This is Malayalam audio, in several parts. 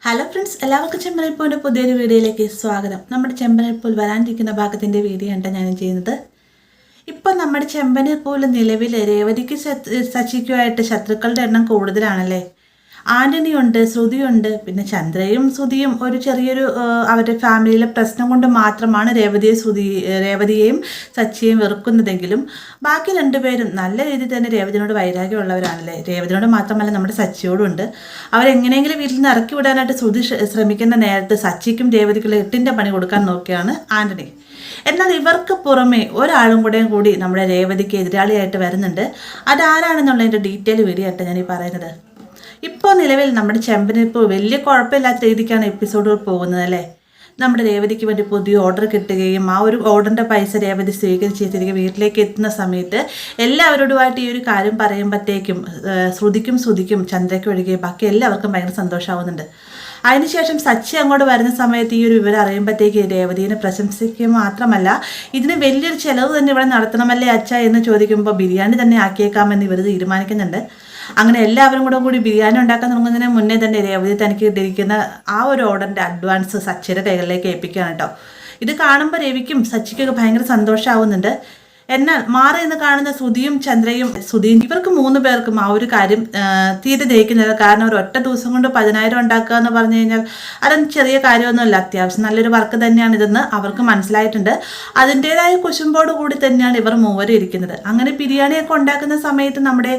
ഹലോ ഫ്രണ്ട്സ്, എല്ലാവർക്കും ചെമ്പനൽപ്പൂവിൻ്റെ പുതിയൊരു വീഡിയോയിലേക്ക് സ്വാഗതം. നമ്മുടെ ചെമ്പനൽപ്പൂൽ വരാനിരിക്കുന്ന ഭാഗത്തിൻ്റെ വീഡിയോ ആണ് ഞാൻ ചെയ്യുന്നത്. ഇപ്പം നമ്മുടെ ചെമ്പനൽപ്പൂവിൽ നിലവിൽ രേവതിക്ക് സച്ചിക്കുമായിട്ട് ശത്രുക്കളുടെ എണ്ണം കൂടുതലാണല്ലേ. ആൻ്റണിയുണ്ട്, ശ്രുതിയുണ്ട്, പിന്നെ ചന്ദ്രയും ശ്രുതിയും ഒരു ചെറിയൊരു അവരുടെ ഫാമിലിയിലെ പ്രശ്നം കൊണ്ട് മാത്രമാണ് രേവതിയെയും സച്ചിയെയും വെറുക്കുന്നതെങ്കിലും ബാക്കി രണ്ടുപേരും നല്ല രീതിയിൽ തന്നെ രേവതിനോട് വൈരാഗ്യമുള്ളവരാണല്ലേ. രേവതിനോട് മാത്രമല്ല നമ്മുടെ സച്ചിയോടും ഉണ്ട്. അവരെങ്ങനെയെങ്കിലും വീട്ടിൽ നിന്ന് ഇറക്കി വിടാനായിട്ട് ശ്രുതി ശ്രമിക്കുന്ന നേരത്ത് സച്ചിക്കും രേവതിക്കുള്ള 8ൻ്റെ പണി കൊടുക്കാൻ നോക്കിയാണ് ആൻ്റണി. എന്നാൽ ഇവർക്ക് പുറമെ ഒരാളും കൂടി നമ്മുടെ രേവതിക്ക് എതിരാളിയായിട്ട് വരുന്നുണ്ട്. അതാരാണെന്നുള്ളതിൻ്റെ ഡീറ്റെയിൽ വീഡിയോ ആയിട്ട് ഞാൻ ഈ പറയുന്നത്. ഇപ്പോൾ നിലവിൽ നമ്മുടെ ചെമ്പനിപ്പോൾ വലിയ കുഴപ്പമില്ലാത്ത രീതിക്കാണ് എപ്പിസോഡുകൾ പോകുന്നത് അല്ലേ. നമ്മുടെ രേവതിക്ക് വേണ്ടി പുതിയ ഓർഡർ കിട്ടുകയും ആ ഒരു ഓർഡറിൻ്റെ പൈസ രേവതി സ്വീകരിച്ച് തിരികെ വീട്ടിലേക്ക് എത്തുന്ന സമയത്ത് എല്ലാവരോടുമായിട്ട് ഈ ഒരു കാര്യം പറയുമ്പോഴത്തേക്കും ശ്രുതിക്കും ചന്ദ്രയ്ക്കും ഒഴികെ ബാക്കി എല്ലാവർക്കും ഭയങ്കര സന്തോഷമാവുന്നുണ്ട്. അതിനുശേഷം സച്ചി അങ്ങോട്ട് വരുന്ന സമയത്ത് ഈ ഒരു വിവരം അറിയുമ്പോഴത്തേക്ക് രേവതിനെ പ്രശംസിക്കുക മാത്രമല്ല ഇതിന് വലിയൊരു ചിലവ് തന്നെ ഇവിടെ നടത്തണമല്ലേ അച്ഛ എന്ന് ചോദിക്കുമ്പോൾ ബിരിയാണി തന്നെ ആക്കിയേക്കാമെന്ന് ഇവർ തീരുമാനിക്കുന്നുണ്ട്. അങ്ങനെ എല്ലാവരും കൂടി ബിരിയാണി ഉണ്ടാക്കാൻ തുടങ്ങുന്നതിന് മുന്നേ തന്നെ രേവതി തനിക്ക് ഇട്ടിരിക്കുന്ന ആ ഒരു ഓർഡറിൻ്റെ അഡ്വാൻസ് സച്ചിയുടെ കൈകളിലേക്ക് ഏൽപ്പിക്കുകയാണ് കേട്ടോ. ഇത് കാണുമ്പോൾ രവിക്കും സച്ചിക്കൊക്കെ ഭയങ്കര സന്തോഷമാവുന്നുണ്ട്. എന്നാൽ മാറി എന്ന് കാണുന്ന ശ്രുതിയും ചന്ദ്രയും ഇവർക്ക് 3 പേർക്കും ആ ഒരു കാര്യം തീരെ ദഹിക്കുന്നില്ല. കാരണം ഒരു ഒറ്റ ദിവസം കൊണ്ട് 10,000 ഉണ്ടാക്കുക എന്ന് പറഞ്ഞു കഴിഞ്ഞാൽ അതൊന്നും ചെറിയ കാര്യമൊന്നുമല്ല. അത്യാവശ്യം നല്ലൊരു വർക്ക് തന്നെയാണ് ഇതെന്ന് അവർക്ക് മനസ്സിലായിട്ടുണ്ട്. അതിൻ്റെതായ കുശുമ്പോട് കൂടി തന്നെയാണ് ഇവർ 3 ഇരിക്കുന്നത്. അങ്ങനെ ബിരിയാണിയൊക്കെ ഉണ്ടാക്കുന്ന സമയത്ത് നമ്മുടെ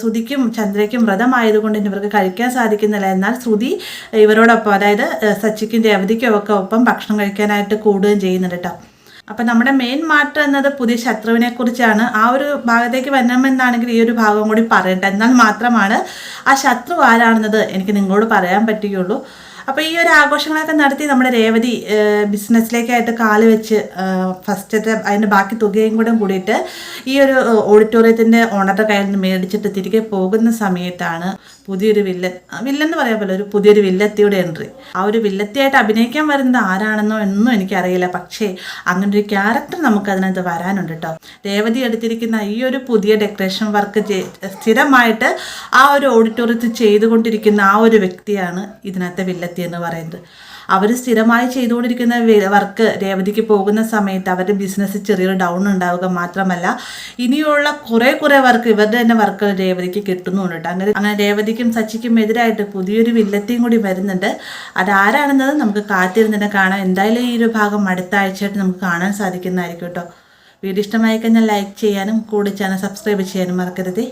ശ്രുതിക്കും ചന്ദ്രയ്ക്കും വ്രതമായതുകൊണ്ട് ഇവർക്ക് കഴിക്കാൻ സാധിക്കുന്നില്ല. എന്നാൽ ശ്രുതി ഇവരോടൊപ്പം, അതായത് സച്ചിക്കും രേവതിക്കും ഒക്കെ ഒപ്പം ഭക്ഷണം കഴിക്കാനായിട്ട് കൂടുകയും ചെയ്യുന്നുണ്ട് കേട്ടോ. അപ്പം നമ്മുടെ മെയിൻ മാറ്റർ എന്നത് പുതിയ ശത്രുവിനെ കുറിച്ചാണ്. ആ ഒരു ഭാഗത്തേക്ക് വരണമെന്നാണെങ്കിൽ ഈ ഒരു ഭാഗം കൂടി പറയട്ടെ. എന്നാൽ മാത്രമാണ് ആ ശത്രു ആരാണെന്നത് എനിക്ക് നിങ്ങളോട് പറയാൻ പറ്റുകയുള്ളൂ. അപ്പോൾ ഈ ഒരു ആഘോഷങ്ങളൊക്കെ നടത്തി നമ്മുടെ രേവതി ബിസിനസ്സിലേക്കായിട്ട് കാല് വെച്ച് ഫസ്റ്റത്തെ അതിൻ്റെ ബാക്കി തുകയും കൂടിയിട്ട് ഈ ഒരു ഓഡിറ്റോറിയത്തിൻ്റെ ഓണറുടെ കയ്യിൽ നിന്ന് മേടിച്ചിട്ട് തിരികെ പോകുന്ന സമയത്താണ് പുതിയൊരു വില്ലൻ എന്ന് പറയാൻ പോലെ ഒരു പുതിയൊരു വില്ലത്തിയുടെ എൻട്രി. ആ ഒരു വില്ലത്തിയായിട്ട് അഭിനയിക്കാൻ വരുന്നത് ആരാണെന്നോ എന്നും എനിക്കറിയില്ല. പക്ഷേ അങ്ങനെ ഒരു ക്യാരക്ടർ നമുക്കതിനകത്ത് വരാനുണ്ട് കേട്ടോ. രേവതി എടുത്തിരിക്കുന്ന ഈ ഒരു പുതിയ ഡെക്കറേഷൻ വർക്ക് സ്ഥിരമായിട്ട് ആ ഒരു ഓഡിറ്റോറിയത്തിൽ ചെയ്തുകൊണ്ടിരിക്കുന്ന ആ ഒരു വ്യക്തിയാണ് ഇതിനകത്തെ വില്ലത്തി എന്ന് പറയുന്നത്. അവർ സ്ഥിരമായി ചെയ്തുകൊണ്ടിരിക്കുന്ന വർക്ക് രേവതിക്ക് പോകുന്ന സമയത്ത് അവരുടെ ബിസിനസ്സിൽ ചെറിയൊരു ഡൗൺ ഉണ്ടാവുക മാത്രമല്ല ഇനിയുള്ള കുറേ വർക്ക് ഇവരുടെ തന്നെ വർക്ക് രേവതിക്ക് കിട്ടുന്നുണ്ട് കേട്ടോ. അങ്ങനെ രേവതിക്കും സച്ചിക്കും എതിരായിട്ട് പുതിയൊരു വില്ലത്തിയും കൂടി വരുന്നുണ്ട്. അതാരാണെന്നത് നമുക്ക് കാത്തിരുന്നിട്ട് കാണാം. എന്തായാലും ഈ ഒരു ഭാഗം അടുത്ത ആഴ്ചയായിട്ട് നമുക്ക് കാണാൻ സാധിക്കുന്നതായിരിക്കും കേട്ടോ. വീഡിയോ ഇഷ്ടമായി കഴിഞ്ഞാൽ ലൈക്ക് ചെയ്യാനും കൂടി ചാനൽ സബ്സ്ക്രൈബ് ചെയ്യാനും മറക്കരുത്.